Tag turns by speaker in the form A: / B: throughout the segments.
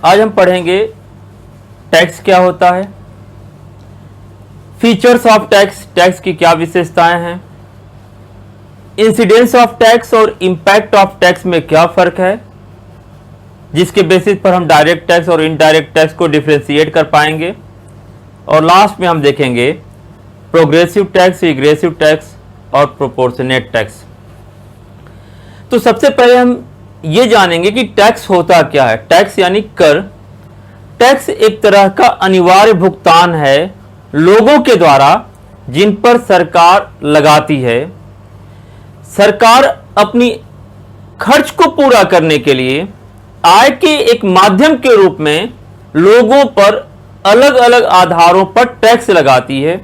A: आज हम पढ़ेंगे टैक्स क्या होता है, फीचर्स ऑफ टैक्स, टैक्स की क्या विशेषताएं हैं, इंसिडेंस ऑफ टैक्स और इंपैक्ट ऑफ टैक्स में क्या फर्क है, जिसके बेसिस पर हम डायरेक्ट टैक्स और इनडायरेक्ट टैक्स को डिफरेंशिएट कर पाएंगे, और लास्ट में हम देखेंगे प्रोग्रेसिव टैक्स, रिग्रेसिव टैक्स और प्रोपोर्शनेट टैक्स। तो सबसे पहले हम ये जानेंगे कि टैक्स होता क्या है। टैक्स यानी कर। टैक्स एक तरह का अनिवार्य भुगतान है लोगों के द्वारा जिन पर सरकार लगाती है। सरकार अपनी खर्च को पूरा करने के लिए आय के एक माध्यम के रूप में लोगों पर अलग अलग आधारों पर टैक्स लगाती है,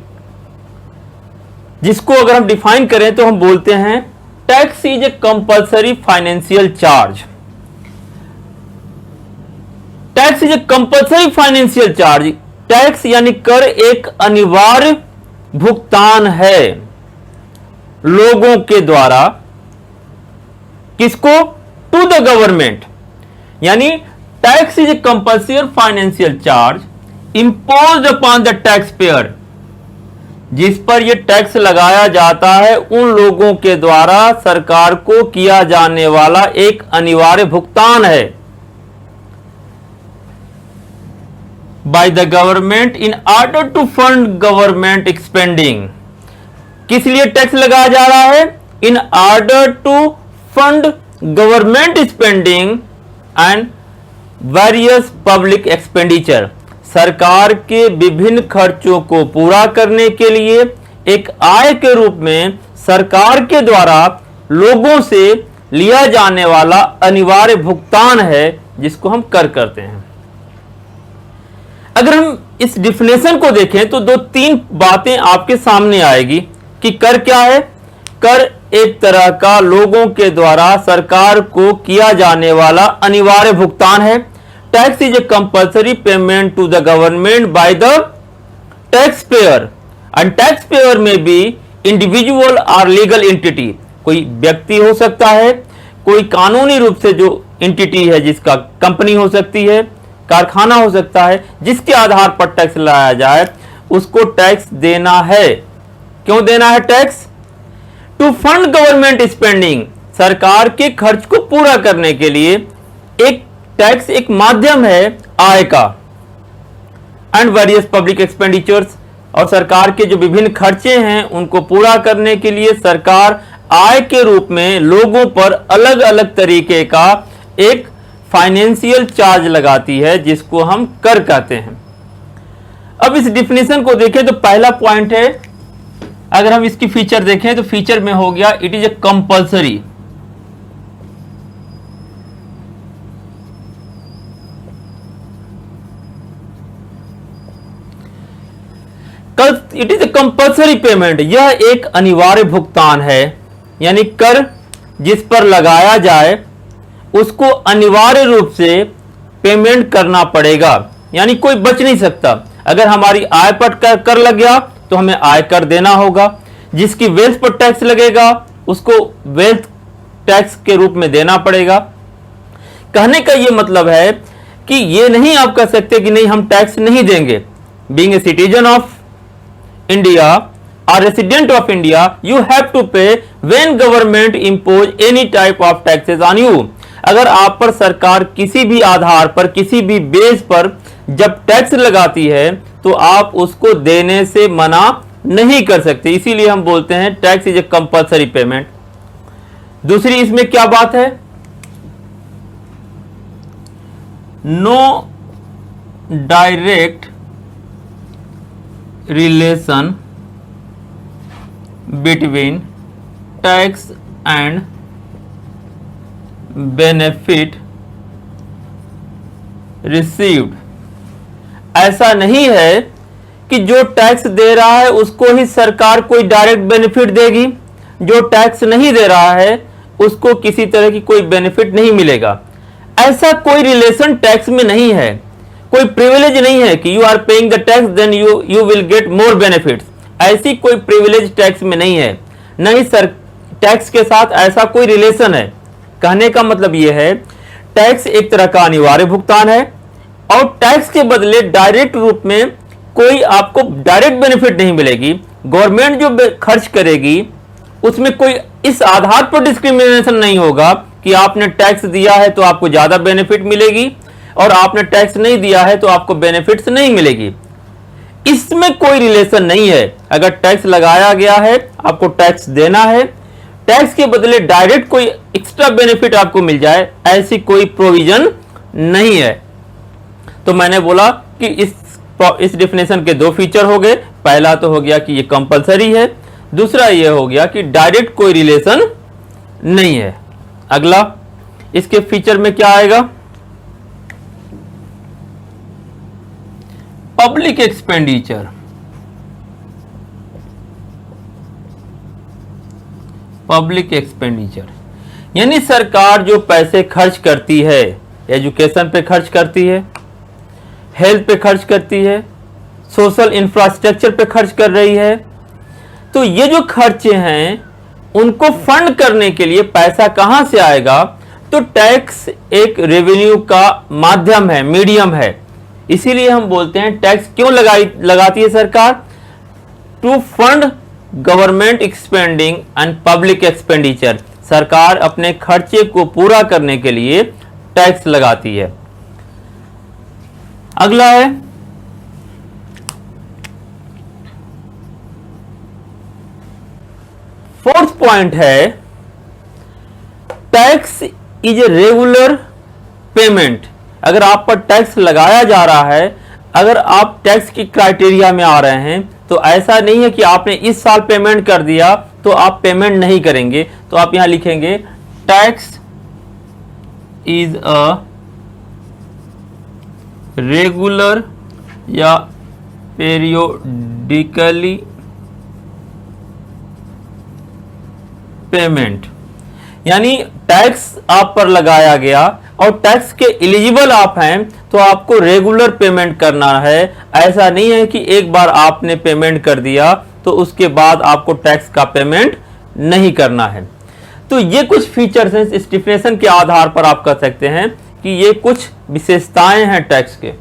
A: जिसको अगर हम डिफाइन करें तो हम बोलते हैं tax is a compulsory financial charge. Tax is a compulsory financial charge. Tax यानी कर एक अनिवार्य भुगतान है लोगों के द्वारा। किसको? To the government. यानी tax is a compulsory financial charge imposed upon the tax payer. जिस पर यह टैक्स लगाया जाता है उन लोगों के द्वारा सरकार को किया जाने वाला एक अनिवार्य भुगतान है। By the government in order to fund government expending. किस लिए टैक्स लगाया जा रहा है? In order to fund government spending and various public expenditure. सरकार के विभिन्न खर्चों को पूरा करने के लिए एक आय के रूप में सरकार के द्वारा लोगों से लिया जाने वाला अनिवार्य भुगतान है, जिसको हम कर कहते हैं। अगर हम इस डिफिनेशन को देखें तो दो तीन बातें आपके सामने आएगी कि कर क्या है। कर एक तरह का लोगों के द्वारा सरकार को किया जाने वाला अनिवार्य भुगतान है। Tax is a compulsory payment to the government by the tax payer, and tax payer में भी इंडिविजुअल और लीगल एंटिटी। कोई व्यक्ति हो सकता है, कोई कानूनी रूप से जो एंटिटी है, जिसका कंपनी हो सकती है, कारखाना हो सकता है, जिसके आधार पर टैक्स लगाया जाए उसको टैक्स देना है। क्यों देना है tax? To fund government spending. सरकार के खर्च को पूरा करने के लिए एक टैक्स एक माध्यम है आय का। एंड वेरियस पब्लिक एक्सपेंडिचर्स, और सरकार के जो विभिन्न खर्चे हैं उनको पूरा करने के लिए सरकार आय के रूप में लोगों पर अलग अलग तरीके का एक फाइनेंशियल चार्ज लगाती है, जिसको हम कर कहते हैं। अब इस डिफिनेशन को देखें तो पहला पॉइंट है, अगर हम इसकी फीचर देखें तो फीचर में हो गया it is a compulsory. It is a compulsory payment. यह एक अनिवार्य भुगतान है, यानी कर जिस पर लगाया जाए उसको अनिवार्य रूप से पेमेंट करना पड़ेगा, यानी कोई बच नहीं सकता। अगर हमारी आय पर कर लग गया तो हमें आय कर देना होगा। जिसकी वेल्थ पर टैक्स लगेगा उसको वेल्थ टैक्स के रूप में देना पड़ेगा। कहने का यह मतलब है कि यह नहीं आप कह सकते कि नहीं हम टैक्स नहीं देंगे। Being a citizen of India or resident of India, you have to pay when government impose any type of taxes on you. अगर आप पर सरकार किसी भी आधार पर, किसी भी बेस पर जब टैक्स लगाती है तो आप उसको देने से मना नहीं कर सकते। इसीलिए हम बोलते हैं tax is a compulsory payment. दूसरी इसमें क्या बात है? No direct relation between tax and benefit received। ऐसा नहीं है कि जो टैक्स दे रहा है उसको ही सरकार कोई डायरेक्ट बेनिफिट देगी, जो टैक्स नहीं दे रहा है उसको किसी तरह की कोई बेनिफिट नहीं मिलेगा। ऐसा कोई रिलेशन टैक्स में नहीं है, कोई प्रिविलेज नहीं है कि you are paying the tax then you will get more benefits. ऐसी कोई प्रिविलेज टैक्स में नहीं है, नहीं सर टैक्स के साथ ऐसा कोई रिलेशन है। कहने का मतलब यह है टैक्स एक तरह का अनिवार्य भुगतान है, और टैक्स के बदले डायरेक्ट रूप में कोई आपको डायरेक्ट बेनिफिट नहीं मिलेगी। गवर्नमेंट जो खर्च करेगी उसमें कोई इस आधार पर डिस्क्रिमिनेशन नहीं होगा कि आपने टैक्स दिया है तो आपको ज्यादा बेनिफिट मिलेगी और आपने टैक्स नहीं दिया है तो आपको बेनिफिट्स नहीं मिलेगी। इसमें कोई रिलेशन नहीं है। अगर टैक्स लगाया गया है, आपको टैक्स देना है, टैक्स के बदले डायरेक्ट कोई एक्स्ट्रा बेनिफिट आपको मिल जाए, ऐसी कोई प्रोविजन नहीं है। तो मैंने बोला कि इस डेफिनेशन के दो फीचर हो गए। पहला तो हो गया कि ये कंपलसरी है, दूसरा ये हो गया कि डायरेक्ट कोई रिलेशन नहीं है। अगला इसके फीचर में क्या आएगा? Public expenditure. पब्लिक एक्सपेंडिचर यानी सरकार जो पैसे खर्च करती है, एजुकेशन पे खर्च करती है, हेल्थ पे खर्च करती है, सोशल इंफ्रास्ट्रक्चर पे खर्च कर रही है, तो ये जो खर्चे हैं उनको फंड करने के लिए पैसा कहां से आएगा? तो टैक्स एक रेवेन्यू का माध्यम है, मीडियम है। इसीलिए हम बोलते हैं टैक्स क्यों लगाती है सरकार? To fund government expending and public expenditure. सरकार अपने खर्चे को पूरा करने के लिए टैक्स लगाती है। अगला है फोर्थ पॉइंट है tax is a regular payment. अगर आप पर टैक्स लगाया जा रहा है, अगर आप टैक्स की क्राइटेरिया में आ रहे हैं, तो ऐसा नहीं है कि आपने इस साल पेमेंट कर दिया तो आप पेमेंट नहीं करेंगे। तो आप यहां लिखेंगे टैक्स इज अ रेगुलर या पेरियोडिकली पेमेंट। यानी टैक्स आप पर लगाया गया और टैक्स के एलिजिबल आप हैं तो आपको रेगुलर पेमेंट करना है। ऐसा नहीं है कि एक बार आपने पेमेंट कर दिया तो उसके बाद आपको टैक्स का पेमेंट नहीं करना है। तो ये कुछ फीचर्स हैं, इस डेफिनेशन के आधार पर आप कह सकते हैं कि ये कुछ विशेषताएं हैं टैक्स के।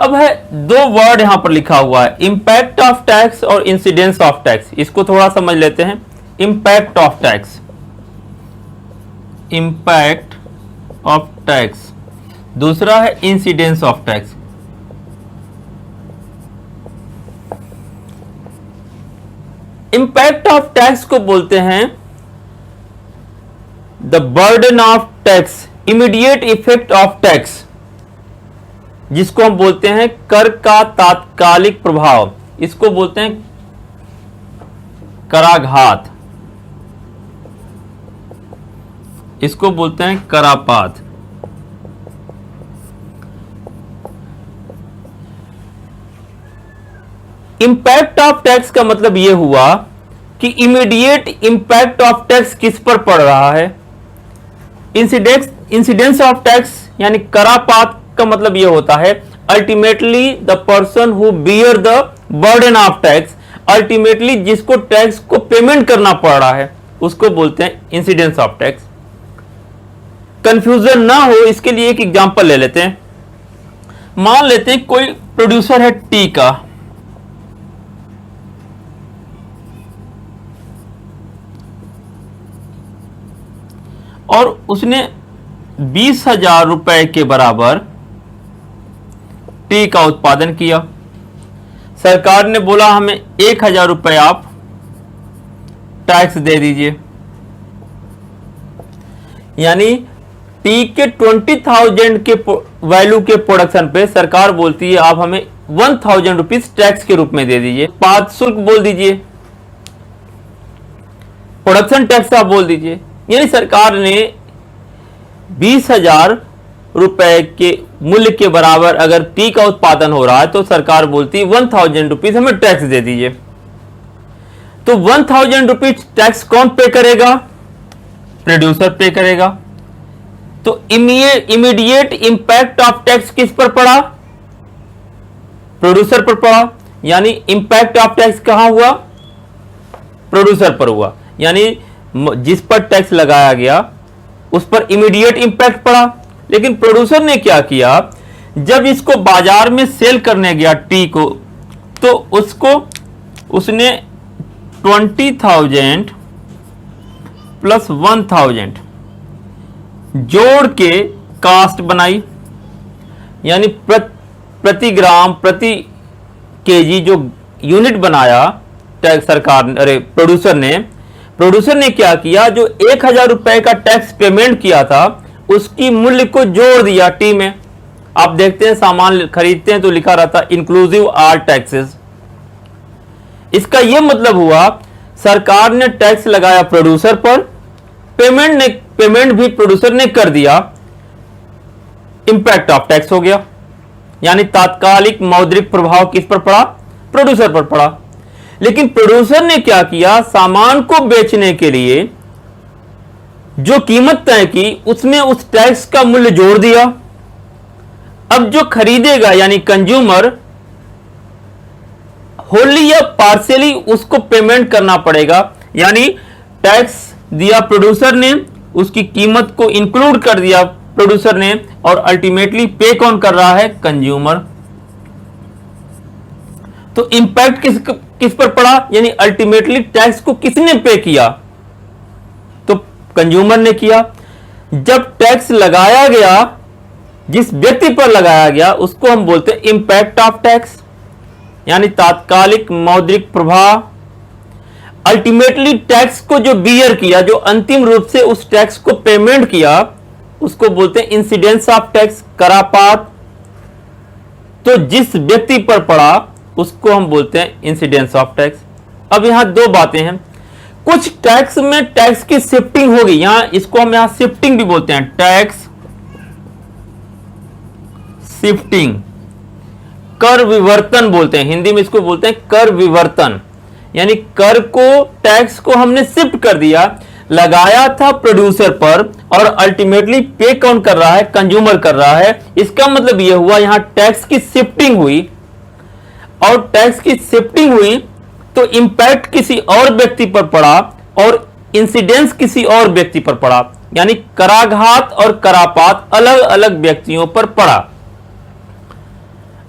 A: अब है दो वर्ड यहां पर लिखा हुआ है, इंपैक्ट ऑफ टैक्स और इंसिडेंस ऑफ टैक्स। इसको थोड़ा समझ लेते हैं। Impact of tax, impact of tax, दूसरा है incidence of tax. Impact of tax को बोलते हैं the burden of tax, immediate effect of tax, जिसको हम बोलते हैं कर का तात्कालिक प्रभाव। इसको बोलते हैं कराघात, इसको बोलते हैं करापात। इंपैक्ट ऑफ टैक्स का मतलब यह हुआ कि इमीडिएट इंपैक्ट ऑफ टैक्स किस पर पड़ रहा है। इंसिडेंस ऑफ टैक्स यानी करापात का मतलब यह होता है ultimately the person who bear the burden of tax, ultimately जिसको टैक्स को पेमेंट करना पड़ रहा है उसको बोलते हैं इंसिडेंस ऑफ टैक्स। कंफ्यूजन ना हो इसके लिए एक एग्जांपल ले लेते हैं। मान लेते हैं कोई प्रोड्यूसर है टी का, और उसने 20,000 रुपए के बराबर टी का उत्पादन किया। सरकार ने बोला हमें 1,000 रुपए आप टैक्स दे दीजिए। यानी टी के 20,000 के वैल्यू के प्रोडक्शन पे सरकार बोलती है आप हमें 1,000 रुपीज टैक्स के रूप में दे दीजिए। उत्पाद शुल्क बोल दीजिए, प्रोडक्शन टैक्स आप बोल दीजिए। यानी सरकार ने 20,000 रुपए के मूल्य के बराबर अगर टी का उत्पादन हो रहा है तो सरकार बोलती है 1,000 रुपीज हमें टैक्स दे दीजिए। तो 1,000 रुपीज टैक्स कौन पे करेगा? प्रोड्यूसर पे करेगा। तो इमीडिएट इंपैक्ट ऑफ टैक्स किस पर पड़ा? प्रोड्यूसर पर पड़ा। यानी इंपैक्ट ऑफ टैक्स कहां हुआ? प्रोड्यूसर पर हुआ। यानी जिस पर टैक्स लगाया गया उस पर इमीडिएट इंपैक्ट पड़ा। लेकिन प्रोड्यूसर ने क्या किया, जब इसको बाजार में सेल करने गया टी को, तो उसने 20,000 प्लस 1,000 जोड़ के कास्ट बनाई, यानी प्रति ग्राम प्रति केजी जो यूनिट बनाया टैक्स सरकार, अरे प्रोड्यूसर ने क्या किया, जो 1,000 रुपए का टैक्स पेमेंट किया था उसकी मूल्य को जोड़ दिया टी में। आप देखते हैं सामान खरीदते हैं तो लिखा रहता इंक्लूसिव ऑल टैक्सेस। इसका यह मतलब हुआ सरकार ने टैक्स लगाया प्रोड्यूसर पर, पेमेंट भी प्रोड्यूसर ने कर दिया, इंपैक्ट ऑफ टैक्स हो गया, यानी तात्कालिक मौद्रिक प्रभाव किस पर पड़ा, प्रोड्यूसर पर पड़ा। लेकिन प्रोड्यूसर ने क्या किया, सामान को बेचने के लिए जो कीमत तय की उसमें उस टैक्स का मूल्य जोड़ दिया। अब जो खरीदेगा यानी कंज्यूमर, होली या पार्शियली उसको पेमेंट करना पड़ेगा, यानी टैक्स दिया प्रोड्यूसर ने, उसकी कीमत को इंक्लूड कर दिया प्रोड्यूसर ने, और अल्टीमेटली पे कौन कर रहा है, कंज्यूमर। तो इंपैक्ट किस पर पड़ा, यानी अल्टीमेटली टैक्स को किसने पे किया, तो कंज्यूमर ने किया। जब टैक्स लगाया गया, जिस व्यक्ति पर लगाया गया उसको हम बोलते हैं इंपैक्ट ऑफ टैक्स, यानी तात्कालिक मौद्रिक प्रभाव। अल्टीमेटली टैक्स को जो बियर किया, जो अंतिम रूप से उस टैक्स को पेमेंट किया, उसको बोलते हैं इंसिडेंस ऑफ टैक्स, करापात। तो जिस व्यक्ति पर पड़ा उसको हम बोलते हैं इंसिडेंस ऑफ टैक्स। अब यहां दो बातें हैं, कुछ टैक्स में टैक्स की शिफ्टिंग होगी, यहां इसको हम यहां शिफ्टिंग भी बोलते हैं, टैक्स शिफ्टिंग, कर विवर्तन बोलते हैं, हिंदी में इसको बोलते हैं कर विवर्तन, यानी कर को, टैक्स को हमने शिफ्ट कर दिया, लगाया था प्रोड्यूसर पर और अल्टीमेटली पे कौन कर रहा है, कंज्यूमर कर रहा है। इसका मतलब यह हुआ यहां टैक्स की शिफ्टिंग हुई, और टैक्स की शिफ्टिंग हुई तो इंपैक्ट किसी और व्यक्ति पर पड़ा और इंसिडेंस किसी और व्यक्ति पर पड़ा, यानी कराघात और करापात अलग अलग व्यक्तियों पर पड़ा।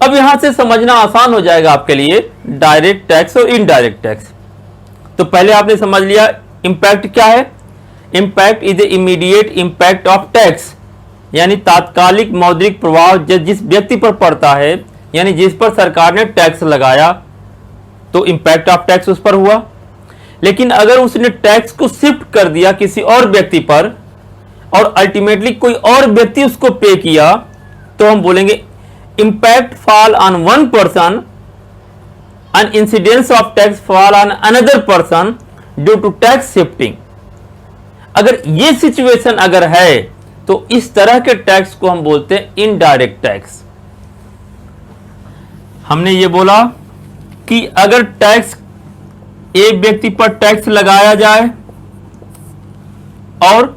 A: अब यहां से समझना आसान हो जाएगा आपके लिए डायरेक्ट टैक्स और इनडायरेक्ट टैक्स। तो पहले आपने समझ लिया इंपैक्ट क्या है, impact is a immediate impact of tax, यानी तात्कालिक मौद्रिक प्रभाव जिस व्यक्ति पर पड़ता है, यानी जिस पर सरकार ने टैक्स लगाया, तो इंपैक्ट ऑफ टैक्स उस पर हुआ। लेकिन अगर उसने टैक्स को शिफ्ट कर दिया किसी और व्यक्ति पर और अल्टीमेटली कोई और व्यक्ति उसको पे किया, तो हम बोलेंगे impact fall on one person and incidence of tax fall on another person due to tax shifting। अगर ये सिचुएशन अगर है तो इस तरह के टैक्स को हम बोलते हैं इनडायरेक्ट टैक्स। हमने ये बोला कि अगर टैक्स एक व्यक्ति पर टैक्स लगाया जाए और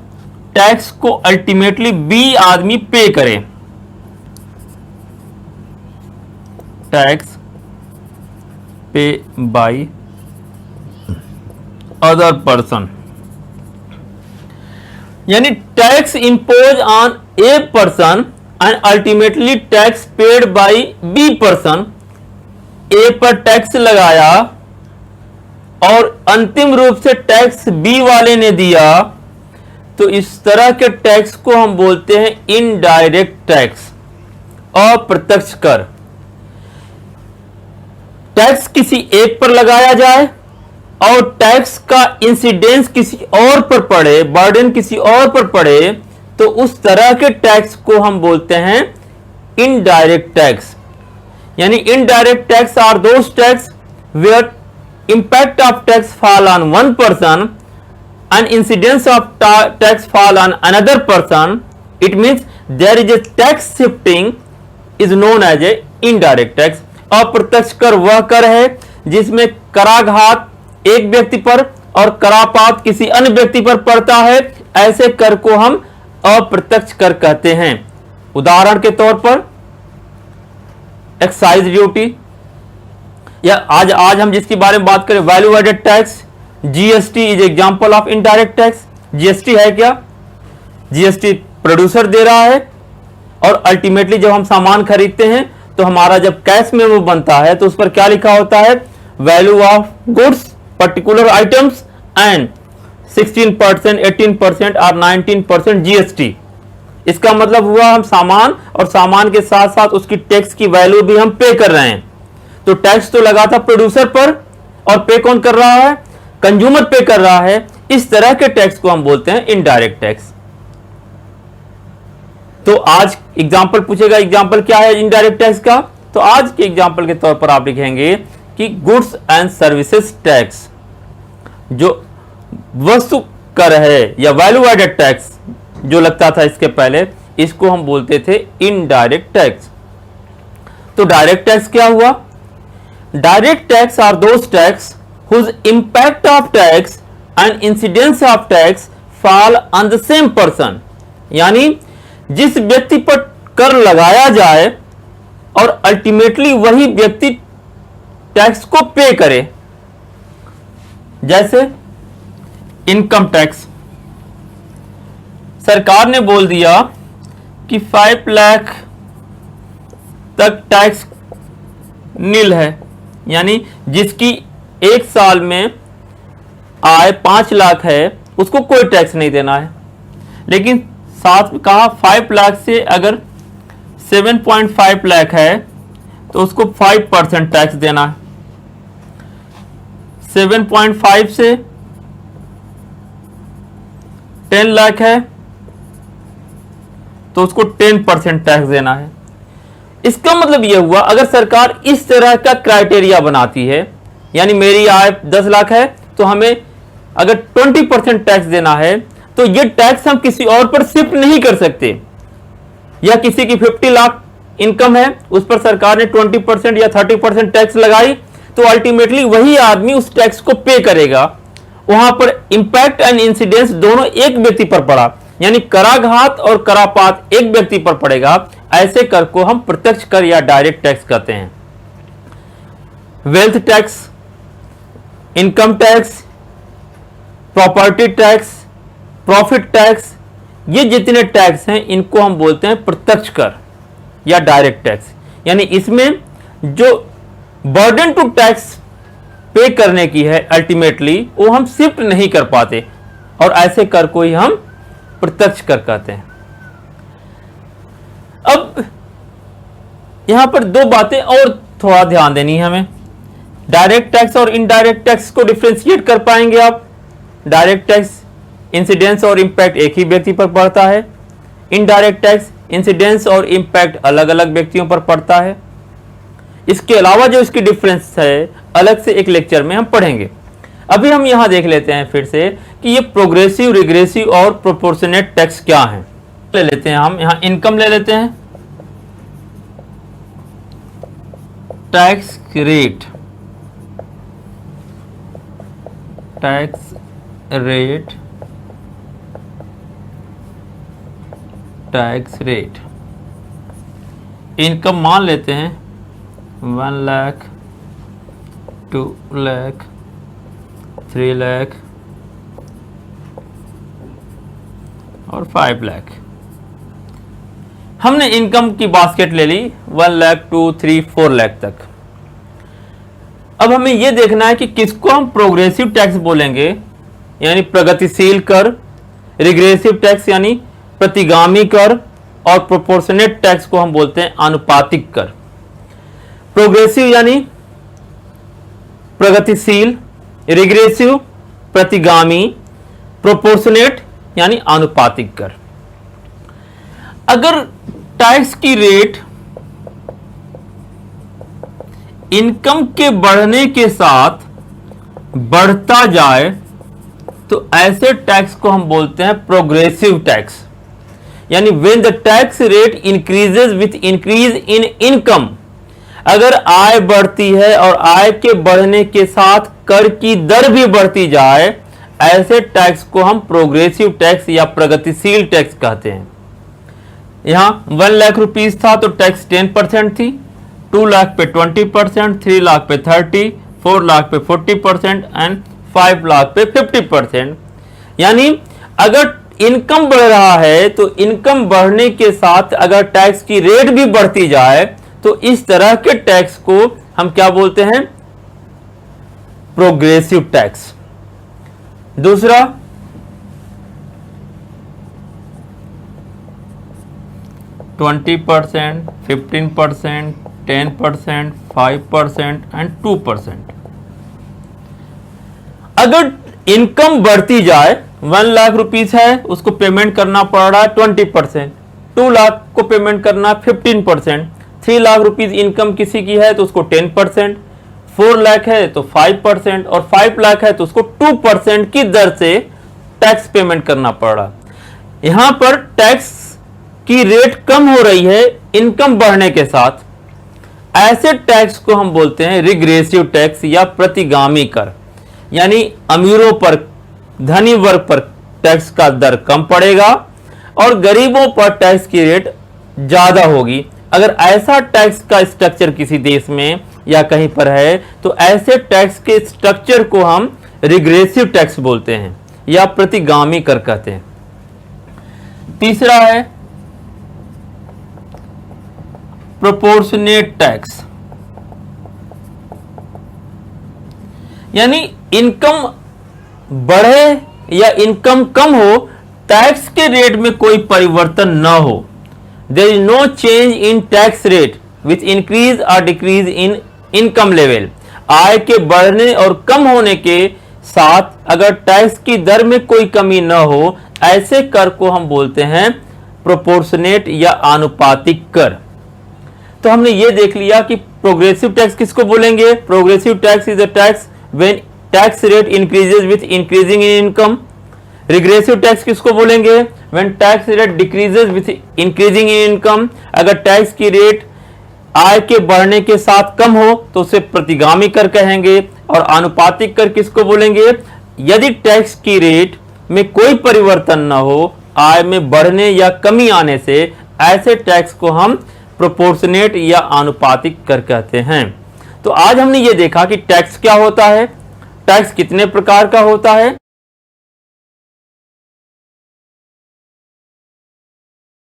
A: टैक्स को अल्टीमेटली बी आदमी पे करे, tax pay by other person, यानी tax impose on a person and ultimately tax paid by B person. A पर टैक्स लगाया और अंतिम रूप से टैक्स बी वाले ने दिया, तो इस तरह के टैक्स को हम बोलते हैं इनडायरेक्ट टैक्स, अप्रत्यक्ष कर। टैक्स किसी एक पर लगाया जाए और टैक्स का इंसिडेंस किसी और पर पड़े, बर्डन किसी और पर पड़े, तो उस तरह के टैक्स को हम बोलते हैं इनडायरेक्ट टैक्स। यानी indirect tax are those tax where impact of tax fall on one person and incidence of tax fall on another person. It means there is a tax shifting is known as a indirect tax। अप्रत्यक्ष कर वह कर है जिसमें कराघात एक व्यक्ति पर और करापात किसी अन्य व्यक्ति पर पड़ता है, ऐसे कर को हम अप्रत्यक्ष कर कहते हैं। उदाहरण के तौर पर एक्साइज ड्यूटी, या आज हम जिसके बारे में बात करें value added tax, GST is example of indirect tax. GST है क्या, जीएसटी प्रोड्यूसर दे रहा है और अल्टीमेटली जब हम सामान खरीदते हैं तो हमारा जब कैश मेमो बनता है तो उस पर क्या लिखा होता है, value of goods particular items and 16%, 18% और 19% जीएसटी। इसका मतलब हुआ हम सामान और सामान के साथ साथ उसकी टैक्स की वैल्यू भी हम पे कर रहे हैं। तो टैक्स तो लगा था प्रोड्यूसर पर और पे कौन कर रहा है, कंज्यूमर पे कर रहा है। इस तरह के टैक्स को हम बोलते हैं इनडायरेक्ट टैक्स। तो आज एग्जांपल पूछेगा, एग्जांपल क्या है इनडायरेक्ट टैक्स का, तो आज के एग्जांपल के तौर पर आप लिखेंगे कि गुड्स एंड सर्विसेज टैक्स, जो वस्तु कर है या वैल्यू एडेड टैक्स जो लगता था इसके पहले, इसको हम बोलते थे इनडायरेक्ट टैक्स। तो डायरेक्ट टैक्स क्या हुआ, direct tax are those tax whose impact of tax and incidence of tax fall on the same person, यानी जिस व्यक्ति पर कर लगाया जाए और अल्टीमेटली वही व्यक्ति टैक्स को पे करे। जैसे इनकम टैक्स, सरकार ने बोल दिया कि 5 लाख तक टैक्स नील है, यानी जिसकी एक साल में आय 5 लाख है उसको कोई टैक्स नहीं देना है। लेकिन साथ में कहा 5 लाख से अगर 7.5 लाख है तो उसको 5% टैक्स देना है, 7.5 से 10 लाख है तो उसको 10% टैक्स देना है। इसका मतलब यह हुआ अगर सरकार इस तरह का क्राइटेरिया बनाती है, यानी मेरी आय 10 लाख है तो हमें अगर 20% टैक्स देना है तो यह टैक्स हम किसी और पर शिफ्ट नहीं कर सकते। या किसी की 50 लाख इनकम है, उस पर सरकार ने 20% या 30% टैक्स लगाई, तो अल्टीमेटली वही आदमी उस टैक्स को पे करेगा। वहां पर इंपैक्ट एंड इंसिडेंस दोनों एक व्यक्ति पर पड़ा, यानी कराघात और करापात एक व्यक्ति पर पड़ेगा। ऐसे कर को हम प्रत्यक्ष कर या डायरेक्ट टैक्स कहते हैं। Wealth tax, income tax, property tax, profit tax, ये जितने टैक्स हैं इनको हम बोलते हैं प्रत्यक्ष कर या डायरेक्ट टैक्स। यानी इसमें जो बर्डन टू टैक्स पे करने की है अल्टीमेटली वो हम शिफ्ट नहीं कर पाते, और ऐसे कर को ही हम प्रत्यक्ष कर कहते हैं। अब यहां पर दो बातें और थोड़ा ध्यान देनी है हमें। डायरेक्ट टैक्स और इनडायरेक्ट टैक्स को डिफ्रेंशिएट कर पाएंगे आप। डायरेक्ट टैक्स इंसिडेंस और इंपैक्ट एक ही व्यक्ति पर पड़ता है, इनडायरेक्ट टैक्स इंसिडेंस और इंपैक्ट अलग अलग व्यक्तियों पर पड़ता है। इसके अलावा जो इसकी डिफरेंस है अलग से एक लेक्चर में हम पढ़ेंगे। अभी हम यहां देख लेते हैं फिर से कि ये प्रोग्रेसिव, रिग्रेसिव और प्रोपोर्शनेट टैक्स क्या हैं। ले लेते हैं हम यहां इनकम ले लेते हैं। Tax rate, tax rate, tax rate. Income मान लेते हैं 1 लाख, 2 लाख, 3 लाख और 5 लाख। हमने इनकम की बास्केट ले ली 1 लाख, 2, 3, 4 लाख तक। अब हमें यह देखना है कि किसको हम प्रोग्रेसिव टैक्स बोलेंगे, यानी प्रगतिशील कर, रिग्रेसिव टैक्स यानी प्रतिगामी कर, और प्रोपोर्शनेट टैक्स को हम बोलते हैं आनुपातिक कर। प्रोग्रेसिव यानी प्रगतिशील, रिग्रेसिव प्रतिगामी, प्रोपोर्शनेट यानी आनुपातिक कर। अगर टैक्स की रेट इनकम के बढ़ने के साथ बढ़ता जाए तो ऐसे टैक्स को हम बोलते हैं प्रोग्रेसिव टैक्स। यानी when the tax rate increases with increase in income, अगर आय बढ़ती है और आय के बढ़ने के साथ कर की दर भी बढ़ती जाए, ऐसे टैक्स को हम प्रोग्रेसिव टैक्स या प्रगतिशील टैक्स कहते हैं। यहां 1 लाख रुपीस था तो टैक्स 10% थी, 2 लाख पे 20%, 3 लाख पे 30%, 4 लाख पे 40% एंड 5 लाख पे 50%। यानी अगर इनकम बढ़ रहा है तो इनकम बढ़ने के साथ अगर टैक्स की रेट भी बढ़ती जाए तो इस तरह के टैक्स को हम क्या बोलते हैं? Progressive tax. दूसरा, ट्वेंटी 20%, 15%, 10%, 5% एंड 2%। अगर इनकम बढ़ती जाए, 1 लाख रुपीस है, उसको पेमेंट करना पड़ रहा है 20%, 2 लाख को पेमेंट करना 15%, 3 लाख रुपीस इनकम किसी की है तो उसको 10%, 4 लाख है तो 5% और 5 लाख है तो उसको 2% की दर से टैक्स पेमेंट करना पड़ रहा। यहां पर टैक्स की रेट कम हो रही है इनकम बढ़ने के साथ। ऐसे टैक्स को हम बोलते हैं रिग्रेसिव टैक्स या प्रतिगामी कर, यानी अमीरों पर, धनी वर्ग पर टैक्स का दर कम पड़ेगा और गरीबों पर टैक्स की रेट ज्यादा होगी। अगर ऐसा टैक्स का स्ट्रक्चर किसी देश में या कहीं पर है तो ऐसे टैक्स के स्ट्रक्चर को हम रिग्रेसिव टैक्स बोलते हैं या प्रतिगामी कर कहते हैं। तीसरा है प्रोपोर्शनेट टैक्स, यानी इनकम बढ़े या इनकम कम हो, टैक्स के रेट में कोई परिवर्तन न हो। There is no change in tax rate which increase और डिक्रीज इन इनकम लेवल। आय के बढ़ने और कम होने के साथ अगर टैक्स की दर में कोई कमी न हो, ऐसे कर को हम बोलते हैं प्रोपोर्शनेट या आनुपातिक कर। तो हमने ये देख लिया कि प्रोग्रेसिव टैक्स किसको बोलेंगे? Progressive tax is a tax when tax rate increases with increasing in income. Regressive tax किसको बोलेंगे? When tax rate decreases with increasing in income. अगर टैक्स की रेट आय के बढ़ने के साथ कम हो तो उसे प्रतिगामी कर कहेंगे। और आनुपातिक कर किसको बोलेंगे? यदि टैक्स की रेट में कोई परिवर्तन न हो आय में बढ़ने या कमी आने से, ऐसे टैक्स को हम प्रोपोर्शनेट या आनुपातिक कर कहते हैं। तो आज हमने ये देखा कि टैक्स क्या होता है, टैक्स कितने प्रकार का होता है,